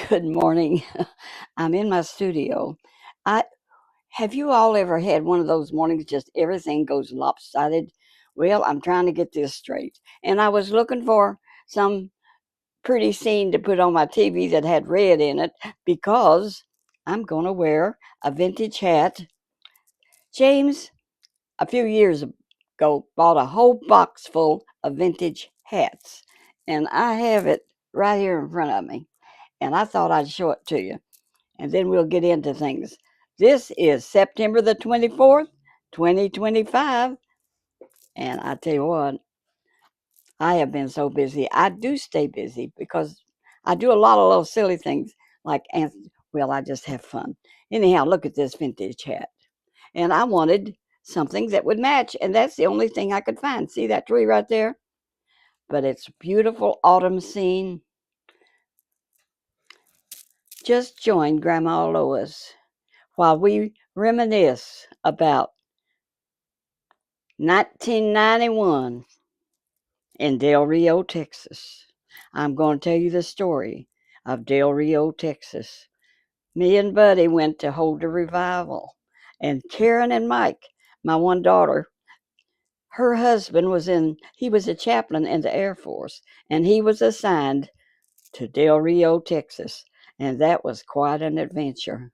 Good morning. I'm in my studio. I Have you all ever had one of those mornings just everything goes lopsided? Well, I'm trying to get this straight. And I was looking for some pretty scene to put on my TV that had red in it because I'm going to wear a vintage hat. James, a few years ago, bought a whole box full of vintage hats. And I have it right here in front of me. And I thought I'd show it to you, and then we'll get into things. This is September the 24th, 2025, and I tell you what, I have been so busy. I do stay busy because I do a lot of little silly things like, well, I just have fun. Anyhow, look at this vintage hat. And I wanted something that would match, and that's the only thing I could find. See that tree right there? But it's a beautiful autumn scene. Just join Grandma Lois while we reminisce about 1991 in Del Rio, Texas. I'm going to tell you the story of Del Rio, Texas. Me and Buddy went to hold a revival, and Karen and Mike, my one daughter, her husband he was a chaplain in the Air Force, and he was assigned to Del Rio, Texas, and that was quite an adventure.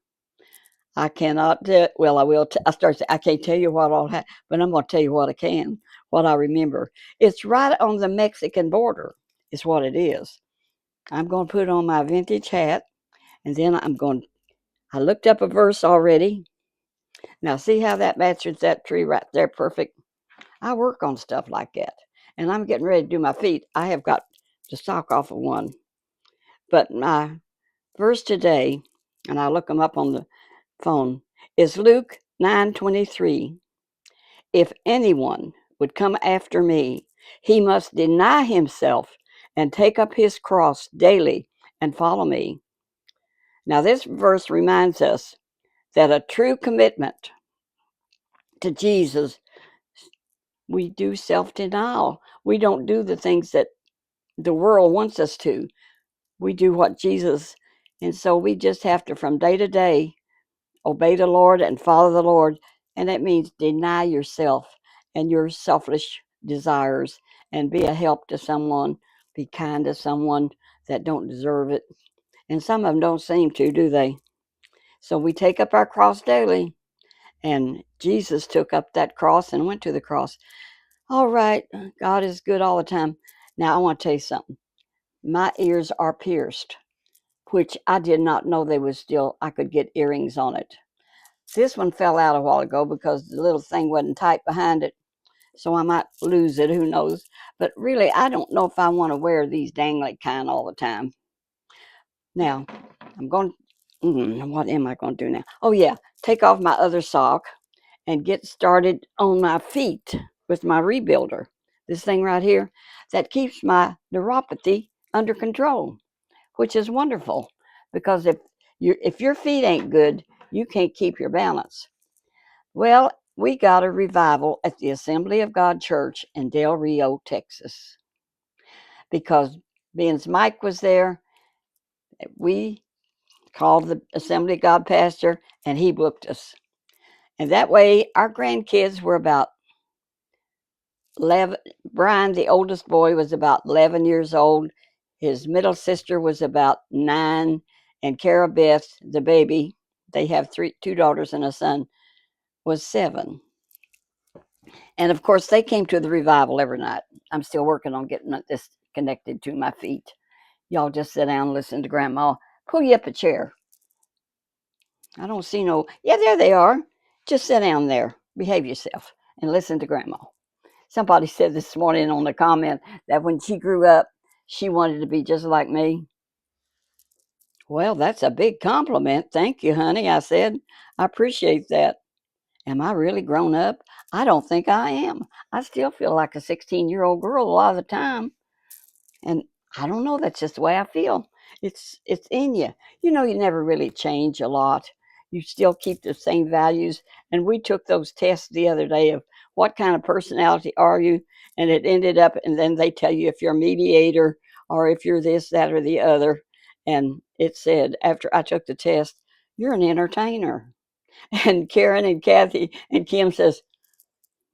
I cannot tell. Well, I will. I can't tell you what all happened, but I'm going to tell you what I can. What I remember. It's right on the Mexican border. Is what it is. I'm going to put on my vintage hat, and then I'm going. I looked up a verse already. Now see how that matches that tree right there, perfect. I work on stuff like that, and I'm getting ready to do my feet. I have got the sock off of one, but my verse today, and I look them up on the phone, is Luke 9:23. If anyone would come after me, he must deny himself and take up his cross daily and follow me. Now, this verse reminds us that a true commitment to Jesus, we do self denial. We don't do the things that the world wants us to. We do what Jesus, and so we just have to, from day to day, obey the Lord and follow the Lord. And that means deny yourself and your selfish desires and be a help to someone, be kind to someone that don't deserve it. And some of them don't seem to, do they? So we take up our cross daily. And Jesus took up that cross and went to the cross. All right, God is good all the time. Now, I want to tell you something. My ears are pierced, which I did not know I could get earrings on it. This one fell out a while ago because the little thing wasn't tight behind it. So I might lose it, who knows. But really, I don't know if I want to wear these dangly kind all the time. Now, I'm going, what am I going to do now? Oh, yeah, take off my other sock and get started on my feet with my rebuilder. This thing right here that keeps my neuropathy under control, which is wonderful because if your feet ain't good, you can't keep your balance. Well, we got a revival at the Assembly of God Church in Del Rio, Texas, because being Mike was there, we called the Assembly of God pastor, and he booked us. And that way, our grandkids were about 11. Brian, the oldest boy, was about 11 years old. His middle sister was about 9, and Cara Beth, the baby, they have two daughters and a son, was 7. And of course, they came to the revival every night. I'm still working on getting this connected to my feet. Y'all just sit down and listen to Grandma. Pull you up a chair. I don't see no. Yeah, there they are. Just sit down there. Behave yourself and listen to Grandma. Somebody said this morning on the comment that when she grew up, she wanted to be just like me. Well, that's a big compliment. Thank you, honey. I said, I appreciate that. Am I really grown up? I don't think I am. I still feel like a 16-year-old girl a lot of the time. And I don't know, that's just the way I feel. It's in you. You know, you never really change a lot. You still keep the same values. And we took those tests the other day of what kind of personality are you? And it ended up, and then they tell you if you're a mediator or if you're this, that, or the other. And it said after I took the test, "You're an entertainer." And Karen and Kathy and Kim says,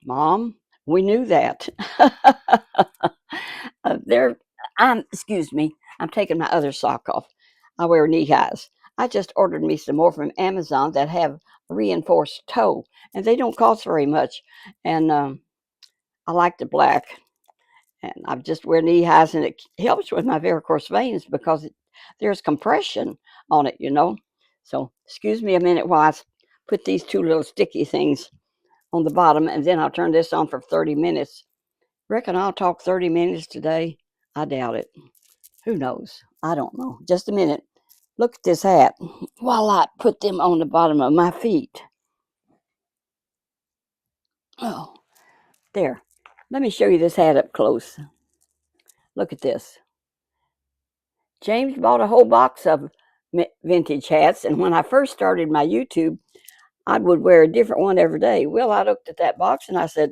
"Mom, we knew that." They're, excuse me, I'm taking my other sock off. I wear knee highs. I just ordered me some more from Amazon that have reinforced toe, and they don't cost very much. And I like the black, and I just wear knee highs, and it helps with my varicose veins because there's compression on it, you know. So, excuse me a minute while I put these two little sticky things on the bottom, and then I'll turn this on for 30 minutes. Reckon I'll talk 30 minutes today? I doubt it. Who knows? I don't know. Just a minute. Look at this hat while I put them on the bottom of my feet. Oh, there. Let me show you this hat up close. Look at this. James bought a whole box of vintage hats, and when I first started my YouTube, I would wear a different one every day. Well, I looked at that box and I said,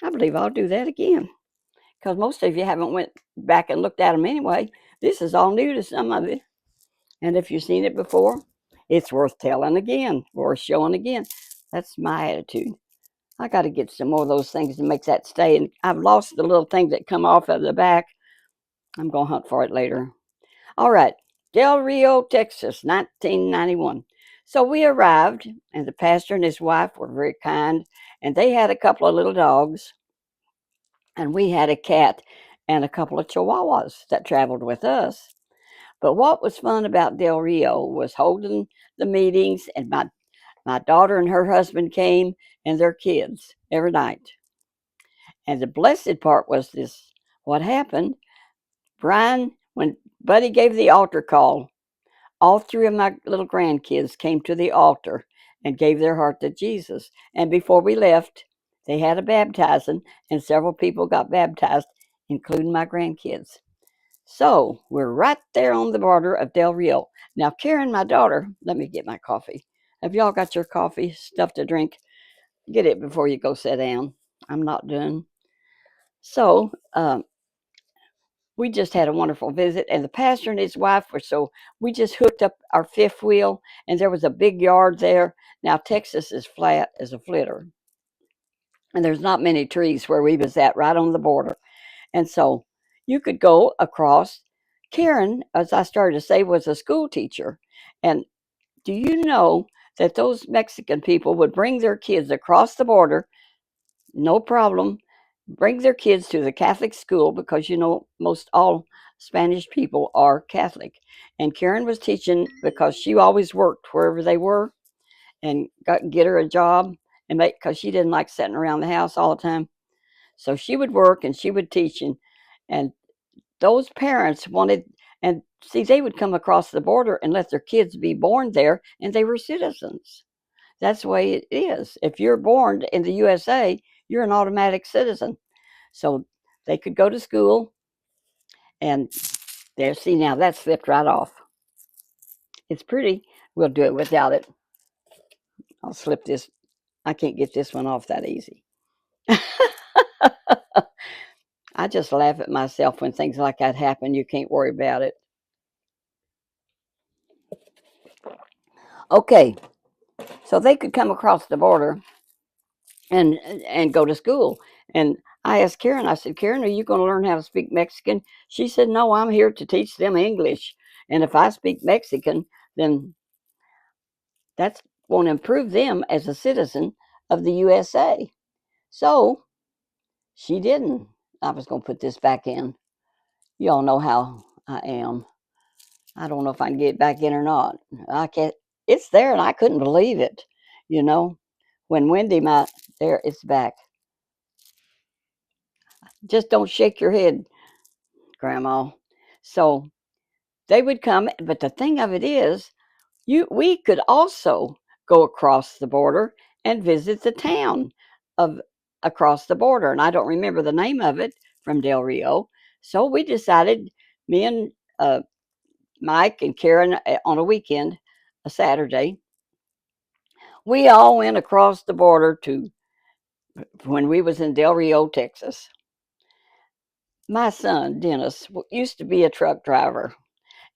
I believe I'll do that again. Because most of you haven't went back and looked at them anyway. This is all new to some of you. And if you've seen it before, it's worth telling again or showing again. That's my attitude. I got to get some more of those things to make that stay. And I've lost the little thing that come off of the back. I'm going to hunt for it later. All right. Del Rio, Texas, 1991. So we arrived, and the pastor and his wife were very kind, and they had a couple of little dogs, and we had a cat and a couple of chihuahuas that traveled with us. But what was fun about Del Rio was holding the meetings, and my daughter and her husband came and their kids every night. And the blessed part was this: what happened, Brian, when Buddy gave the altar call, all three of my little grandkids came to the altar and gave their heart to Jesus. And before we left, they had a baptizing, and several people got baptized, including my grandkids. So we're right there on the border of Del Rio. Now, Karen, my daughter, let me get my coffee. Have y'all got your coffee, stuff to drink? Get it before you go sit down. I'm not done. So we just had a wonderful visit, and the pastor and his wife were so. We just hooked up our fifth wheel, and there was a big yard there. Now Texas is flat as a flitter, and there's not many trees where we was at, right on the border. And so you could go across. Karen, as I started to say, was a school teacher. And do you know that those Mexican people would bring their kids across the border, no problem, bring their kids to the Catholic school because, you know, most all Spanish people are Catholic. And Karen was teaching because she always worked wherever they were and get her a job and make, because she didn't like sitting around the house all the time. So she would work and she would teach, and those parents wanted, and see, they would come across the border and let their kids be born there, and they were citizens. That's the way it is. If you're born in the USA, you're an automatic citizen. So they could go to school, and there, see, now that slipped right off. It's pretty. We'll do it without it. I'll slip this. I can't get this one off that easy. I just laugh at myself when things like that happen. You can't worry about it. Okay, so they could come across the border and and go to school. And I asked Karen, I said, Karen, are you going to learn how to speak Mexican? She said, no, I'm here to teach them English. And if I speak Mexican, then that won't improve them as a citizen of the USA. So she didn't. I was going to put this back in. You all know how I am. I don't know if I can get it back in or not. I can't. It's there, and I couldn't believe it. You know, when Wendy, there, it's back. Just don't shake your head, Grandma. So they would come, but the thing of it is, we could also go across the border and visit the town of across the border, and I don't remember the name of it, from Del Rio. So we decided, me and Mike and Karen, on a weekend, a Saturday, we all went across the border to when we was in Del Rio, Texas. My son Dennis used to be a truck driver,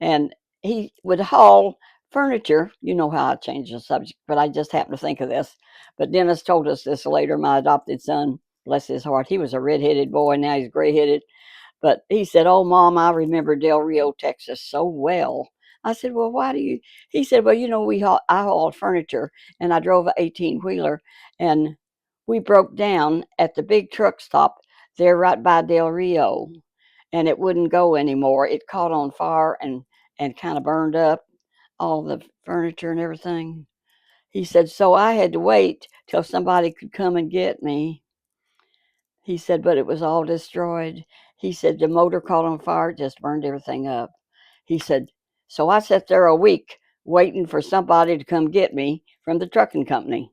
and he would haul furniture. You know how I change the subject, but I just happened to think of this. But Dennis told us this later. My adopted son, bless his heart, he was a red-headed boy. Now he's gray-headed. But he said, "Oh, Mom, I remember Del Rio, Texas so well." I said, "Well, why do you?" He said, "Well, I hauled furniture and I drove an 18-wheeler and we broke down at the big truck stop there right by Del Rio and it wouldn't go anymore. It caught on fire and kind of burned up all the furniture and everything." He said, "So I had to wait till somebody could come and get me." He said, "But it was all destroyed." He said, "The motor caught on fire, it just burned everything up." He said, "So I sat there a week waiting for somebody to come get me from the trucking company."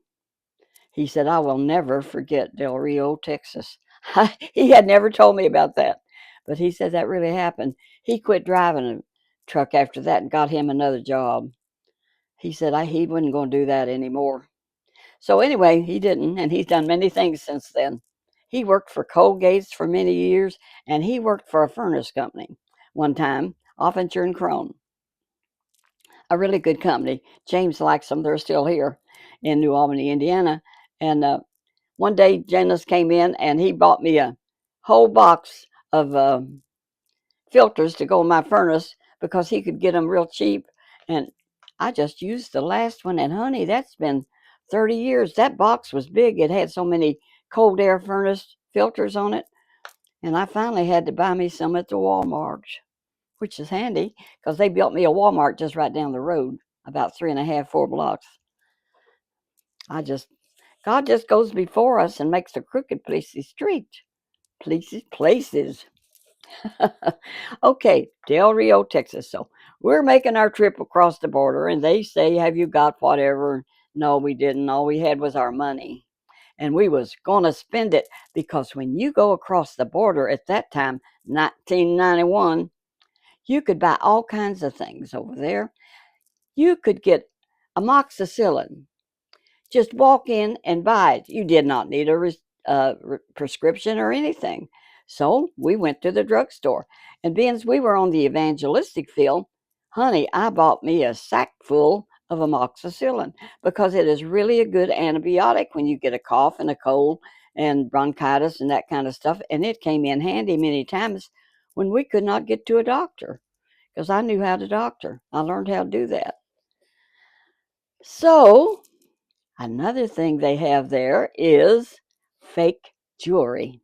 He said, "I will never forget Del Rio, Texas." He had never told me about that, but he said that really happened. He quit driving a truck after that and got him another job. He said he wasn't going to do that anymore. So anyway, he didn't, and he's done many things since then. He worked for Colgate's for many years, and he worked for a furnace company one time, Offenture and Crone, a really good company. James likes them; they're still here in New Albany, Indiana. And one day, Janice came in, and he bought me a whole box of filters to go in my furnace because he could get them real cheap. And I just used the last one. And honey, that's been 30 years. That box was big. It had so many cold air furnace filters on it. And I finally had to buy me some at the Walmart, which is handy because they built me a Walmart just right down the road, about 3.5, 4 blocks. I just, God just goes before us and makes the crooked places straight. Places. Okay, Del Rio, Texas. So we're making our trip across the border, and they say, "Have you got whatever?" No, we didn't. All we had was our money, and we was gonna spend it because when you go across the border at that time, 1991, you could buy all kinds of things over there. You could get amoxicillin, just walk in and buy it. You did not need a prescription or anything. So we went to the drugstore. And being as we were on the evangelistic field, honey, I bought me a sack full of amoxicillin because it is really a good antibiotic when you get a cough and a cold and bronchitis and that kind of stuff. And it came in handy many times when we could not get to a doctor because I knew how to doctor. I learned how to do that. So another thing they have there is fake jewelry.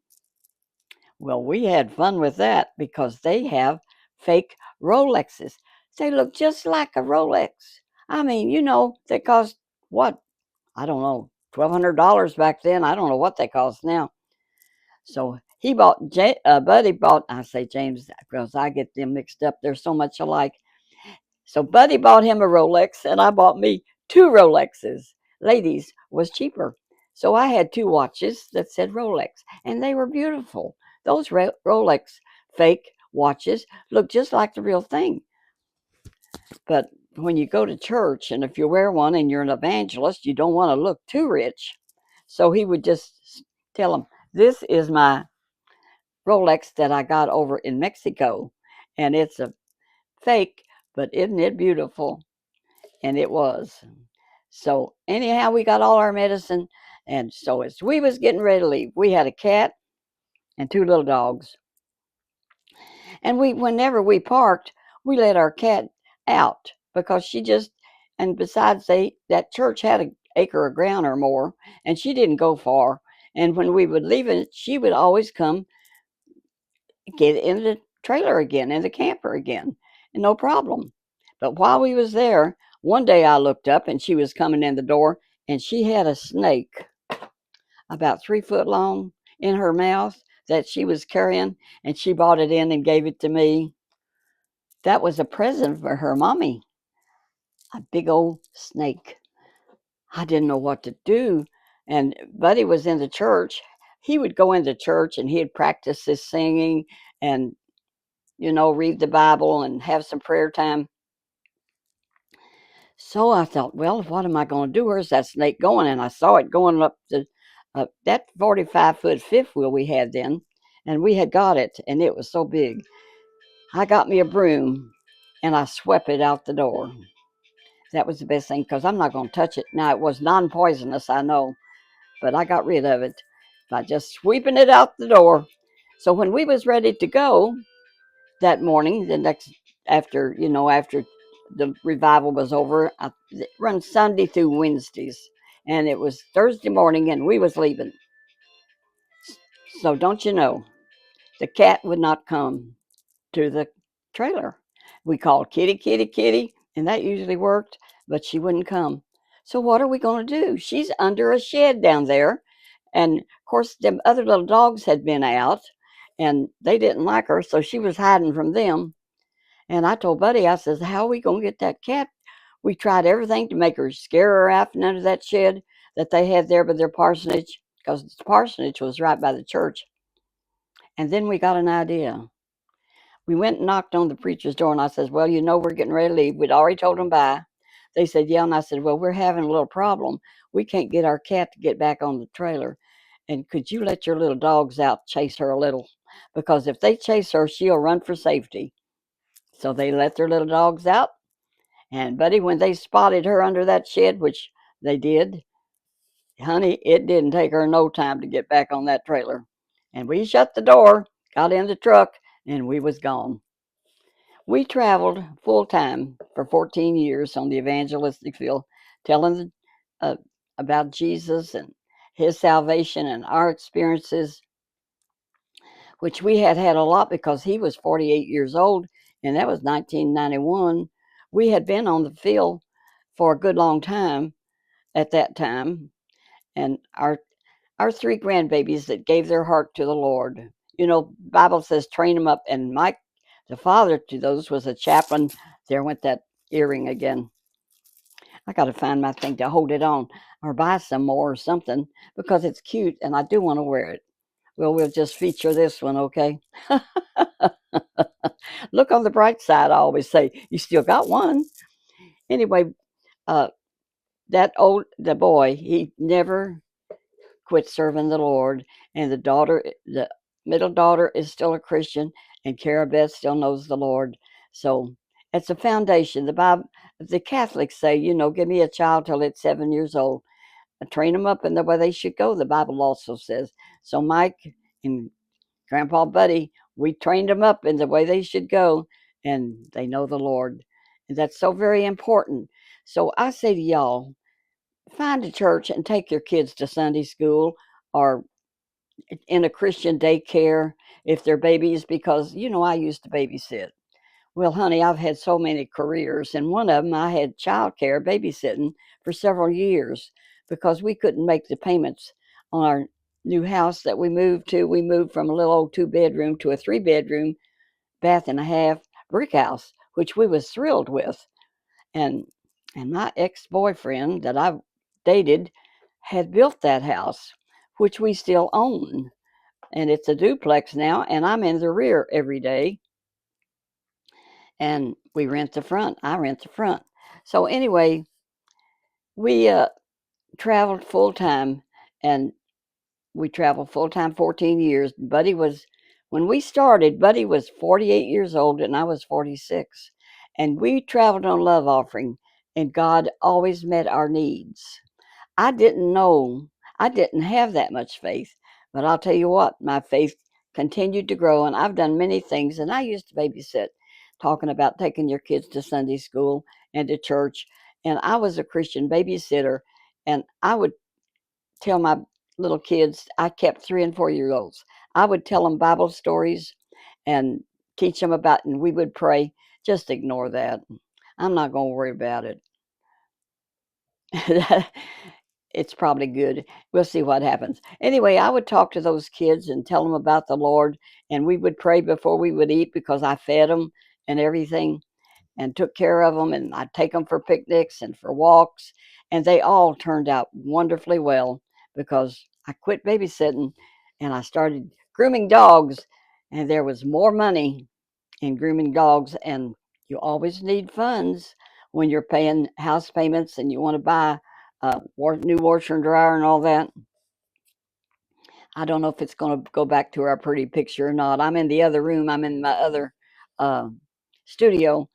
Well, we had fun with that because they have fake Rolexes. They look just like a Rolex. I mean, they cost what? I don't know, $1,200 back then. I don't know what they cost now. So Buddy bought, I say James because I get them mixed up. They're so much alike. So Buddy bought him a Rolex, and I bought me two Rolexes. Ladies was cheaper. So I had two watches that said Rolex, and they were beautiful. Those Rolex fake watches look just like the real thing. But when you go to church, and if you wear one and you're an evangelist, you don't want to look too rich. So he would just tell them, "This is my Rolex that I got over in Mexico, and it's a fake, but isn't it beautiful?" And it was. So anyhow, we got all our medicine, and so as we was getting ready to leave, we had a cat and two little dogs, and whenever we parked, we let our cat out because she just, and besides that church had an acre of ground or more, and she didn't go far, and when we would leave it, she would always come get in the trailer again, in the camper again, and no problem. But while we was there, one day I looked up and she was coming in the door and she had a snake about 3 foot long in her mouth that she was carrying, and she brought it in and gave it to me. That was a present for her mommy, a big old snake. I didn't know what to do. And Buddy was in the church. He would go into church and he'd practice his singing and read the Bible and have some prayer time. So I thought, well, what am I going to do? Where's that snake going? And I saw it going up that 45-foot fifth wheel we had then, and we had got it, and it was so big. I got me a broom and I swept it out the door. That was the best thing because I'm not going to touch it. Now, it was non poisonous, I know, but I got rid of it by just sweeping it out the door. So when we was ready to go that morning, the next after the revival was over, I run Sunday through Wednesdays, and it was Thursday morning, and we was leaving. So don't you know, the cat would not come to the trailer. We called Kitty, Kitty, Kitty, and that usually worked, but she wouldn't come. So what are we going to do? She's under a shed down there. And of course, them other little dogs had been out and they didn't like her, so she was hiding from them. And I told Buddy, I says, how are we going to get that cat? We tried everything to make her scare her out from under that shed that they had there by their parsonage, because the parsonage was right by the church. And then we got an idea. We went and knocked on the preacher's door, and I says, well, we're getting ready to leave. We'd already told them bye. They said, yeah. And I said, well, we're having a little problem. We can't get our cat to get back on the trailer. And could you let your little dogs out chase her a little? Because if they chase her, she'll run for safety. So they let their little dogs out. And, Buddy, when they spotted her under that shed, which they did, honey, it didn't take her no time to get back on that trailer. And we shut the door, got in the truck, and we was gone. We traveled full time for 14 years on the evangelistic field, telling uh, about Jesus and his salvation and our experiences, which we had a lot because he was 48 years old, and that was 1991. We had been on the field for a good long time at that time, and our three grandbabies that gave their heart to the Lord. Bible says train them up, and Mike, the father to those, was a chaplain. There went that earring again. I got to find my thing to hold it on or buy some more or something because it's cute and I do want to wear it. Well, we'll just feature this one, okay? Look on the bright side, I always say. You still got one. Anyway, uh, the boy, he never quit serving the Lord. And the middle daughter is still a Christian, and Carabeth still knows the Lord. So it's a foundation. The Catholics say, give me a child till it's 7 years old. Train them up in the way they should go, the Bible also says. So Mike and Grandpa Buddy, we trained them up in the way they should go, and they know the Lord. And that's so very important. So I say to y'all, find a church and take your kids to Sunday school or in a Christian daycare if they're babies, because I used to babysit. Well, honey, I've had so many careers, and one of them I had childcare babysitting for several years because we couldn't make the payments on our new house that we moved to. We moved from a little old 2-bedroom to a 3-bedroom, bath and a half brick house, which we was thrilled with. And my ex-boyfriend that I dated had built that house, which we still own. And it's a duplex now, and I'm in the rear every day. And we rent the front. I rent the front. So anyway, we traveled full time, and we traveled full time 14 years. When we started, Buddy was 48 years old, and I was 46. And we traveled on love offering, and God always met our needs. I didn't know, I didn't have that much faith, but I'll tell you what, my faith continued to grow, and I've done many things. And I used to babysit, talking about taking your kids to Sunday school and to church. And I was a Christian babysitter, and I would tell my little kids, I kept 3 and 4 year olds, I would tell them Bible stories and teach them about, and we would pray. Just ignore that. I'm not going to worry about it. It's probably good. We'll see what happens. Anyway, I would talk to those kids and tell them about the Lord, and we would pray before we would eat because I fed them and everything and took care of them, and I'd take them for picnics and for walks, and they all turned out wonderfully well because I quit babysitting and I started grooming dogs, and there was more money in grooming dogs, and you always need funds when you're paying house payments and you want to buy a new washer and dryer and all that. I don't know if it's going to go back to our pretty picture or not. I'm in the other room. I'm in my other uh, studio,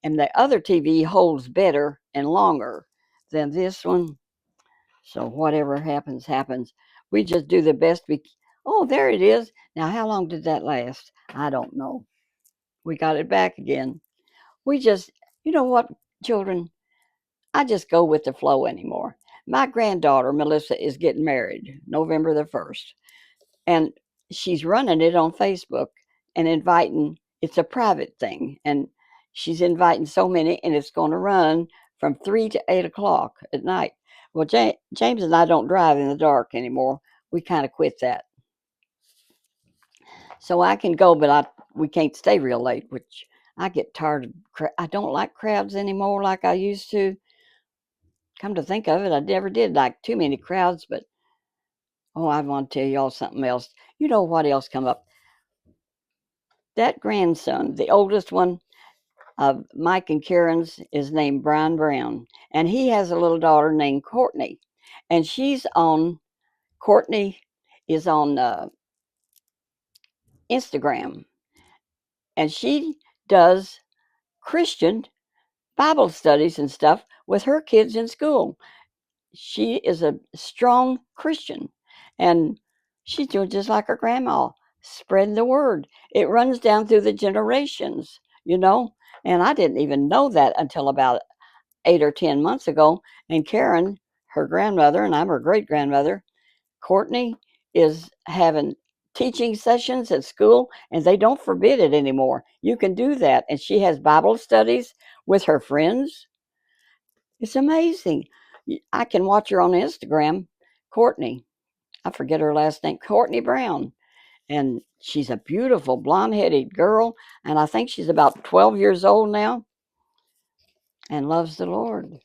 And the other TV holds better and longer than this one. So whatever happens, happens. We just do the best we can. Oh, there it is. Now, how long did that last? I don't know. We got it back again. We just, you know what, children? I just go with the flow anymore. My granddaughter, Melissa, is getting married November the 1st. And she's running it on Facebook and inviting, it's a private thing. And she's inviting so many, and it's going to run from 3 to 8 o'clock at night. Well, James and I don't drive in the dark anymore. We kind of quit that. So I can go, but we can't stay real late, which I get tired of. I don't like crowds anymore like I used to. Come to think of it, I never did like too many crowds, but oh, I want to tell y'all something else. You know what else come up? That grandson, the oldest one of Mike and Karen's, is named Brian Brown, and he has a little daughter named Courtney, and Courtney is on Instagram, and she does Christian Bible studies and stuff with her kids in school. She is a strong Christian, and she's doing just like her grandma, spreading the word. It runs down through the generations, you know. And I didn't even know that until about 8 or 10 months ago. And Karen, her grandmother, and I'm her great grandmother, Courtney, is having teaching sessions at school, and they don't forbid it anymore. You can do that. And she has Bible studies with her friends. It's amazing. I can watch her on Instagram, Courtney. I forget her last name, Courtney Brown. And she's a beautiful blonde headed girl. And I think she's about 12 years old now and loves the Lord.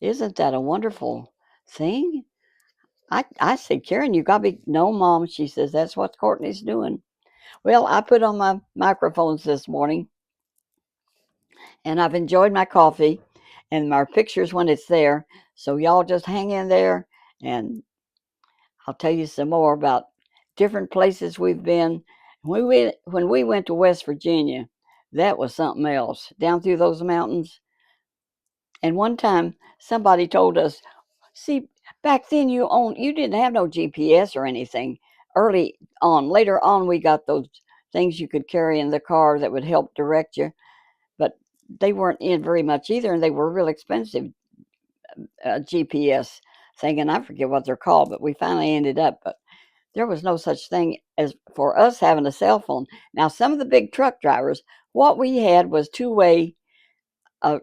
Isn't that a wonderful thing? I said, Karen, you got to be. No, Mom, she says, that's what Courtney's doing. Well, I put on my microphones this morning and I've enjoyed my coffee and my pictures when it's there. So y'all just hang in there and I'll tell you some more about different places we've been. When we went to West Virginia, that was something else. Down through those mountains. And one time somebody told us, see, back then you didn't have no GPS or anything. Early on, later on we got those things you could carry in the car that would help direct you, but they weren't in very much either, and they were real expensive GPS thing, and I forget what they're called, but we finally ended up. But there was no such thing as for us having a cell phone. Now, some of the big truck drivers, what we had was two-way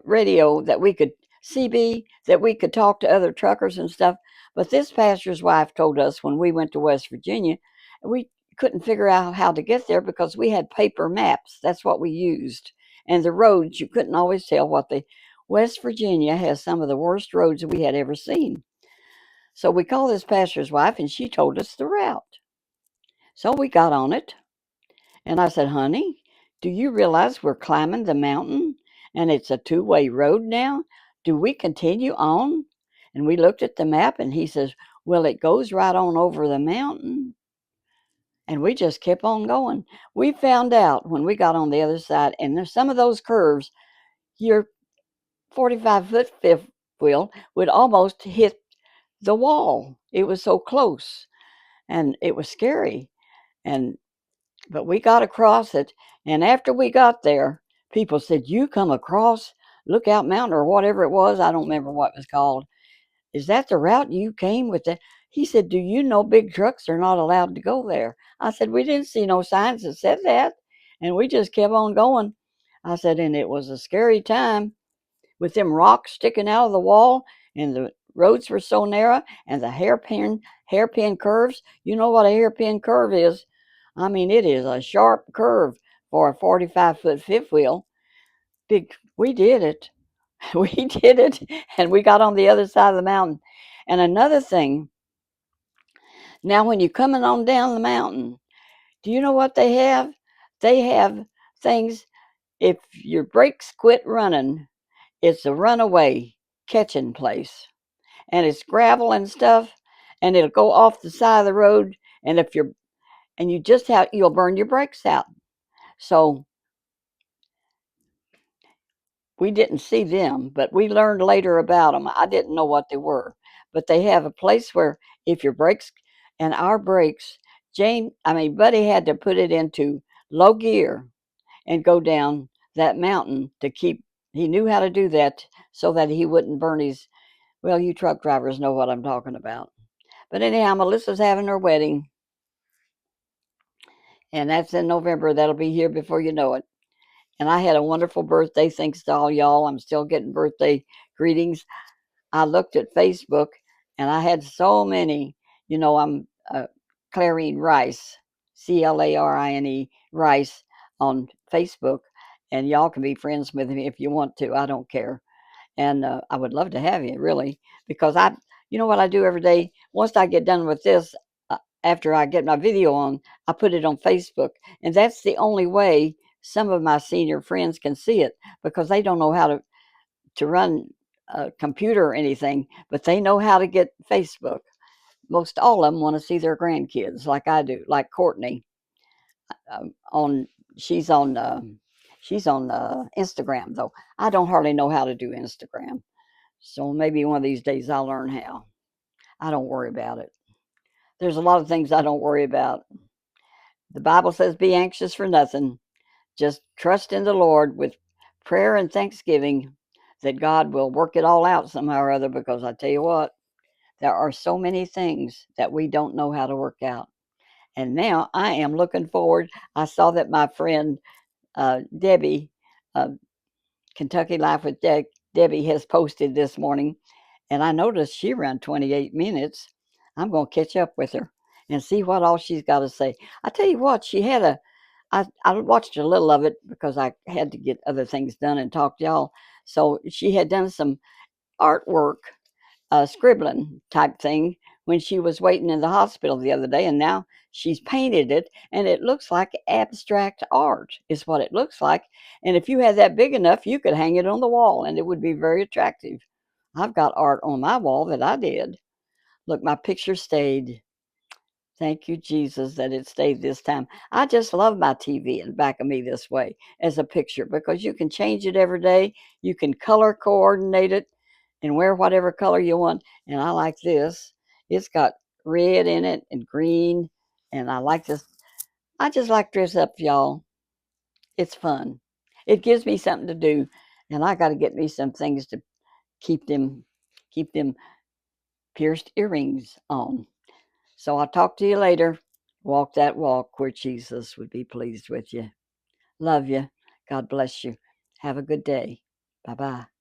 radio that we could CB, that we could talk to other truckers and stuff. But this pastor's wife told us when we went to West Virginia, we couldn't figure out how to get there because we had paper maps. That's what we used. And the roads, you couldn't always tell what they. West Virginia has some of the worst roads we had ever seen. So we called this pastor's wife and she told us the route. So we got on it. And I said, honey, do you realize we're climbing the mountain and it's a two-way road now? Do we continue on? And we looked at the map and he says, well, it goes right on over the mountain. And we just kept on going. We found out when we got on the other side, and there's some of those curves, your 45-foot fifth wheel would almost hit the wall. It was so close and it was scary. And but we got across it, and after we got there, people said, you come across Lookout Mountain or whatever it was, I don't remember what it was called. Is that the route you came with? He said, do you know big trucks are not allowed to go there? I said, we didn't see no signs that said that, and we just kept on going. I said, and it was a scary time with them rocks sticking out of the wall, and the roads were so narrow, and the hairpin curves. You know what a hairpin curve is? I mean, it is a sharp curve for a 45-foot fifth wheel. Big, we did it. We did it, and we got on the other side of the mountain. And another thing, now when you're coming on down the mountain, do you know what they have? They have things, if your brakes quit running, it's a runaway catching place. And it's gravel and stuff, and it'll go off the side of the road. And if you're, and you just have, you'll burn your brakes out. So we didn't see them, but we learned later about them. I didn't know what they were, but they have a place where if your brakes and our brakes, Buddy had to put it into low gear and go down that mountain to keep. He knew how to do that so that he wouldn't burn his. Well, you truck drivers know what I'm talking about. But anyhow, Melissa's having her wedding, and that's in November. That'll be here before you know it. And I had a wonderful birthday. Thanks to all y'all. I'm still getting birthday greetings. I looked at Facebook and I had so many. I'm Clarine Rice, Clarine Rice on Facebook, and y'all can be friends with me if you want to. I don't care, and I would love to have you really because you know what I do every day. Once I get done with this, after I get my video on, I put it on Facebook, and that's the only way some of my senior friends can see it because they don't know how to run a computer or anything, but they know how to get Facebook. Most all of them want to see their grandkids, like I do. Like Courtney, on she's on Instagram though. I don't hardly know how to do Instagram, so maybe one of these days I'll learn how. I don't worry about it. There's a lot of things I don't worry about. The Bible says, "Be anxious for nothing. Just trust in the Lord with prayer and thanksgiving that God will work it all out somehow or other." Because I tell you what, there are so many things that we don't know how to work out. And now I am looking forward. I saw that my friend Debbie, uh, Kentucky Life with Debbie, has posted this morning, and I noticed she ran 28 minutes. I'm going to catch up with her and see what all she's got to say. I tell you what, I watched a little of it because I had to get other things done and talk to y'all. So she had done some artwork, scribbling type thing when she was waiting in the hospital the other day, and now she's painted it, and it looks like abstract art, is what it looks like. And if you had that big enough, you could hang it on the wall, and it would be very attractive. I've got art on my wall that I did. Look, my picture stayed. Thank you, Jesus, that it stayed this time. I just love my TV in the back of me this way as a picture because you can change it every day. You can color coordinate it and wear whatever color you want. And I like this. It's got red in it and green. And I like this. I just like dress up, y'all. It's fun. It gives me something to do. And I got to get me some things to keep them keep them pierced earrings on. So I'll talk to you later. Walk that walk where Jesus would be pleased with you. Love you. God bless you. Have a good day. Bye bye.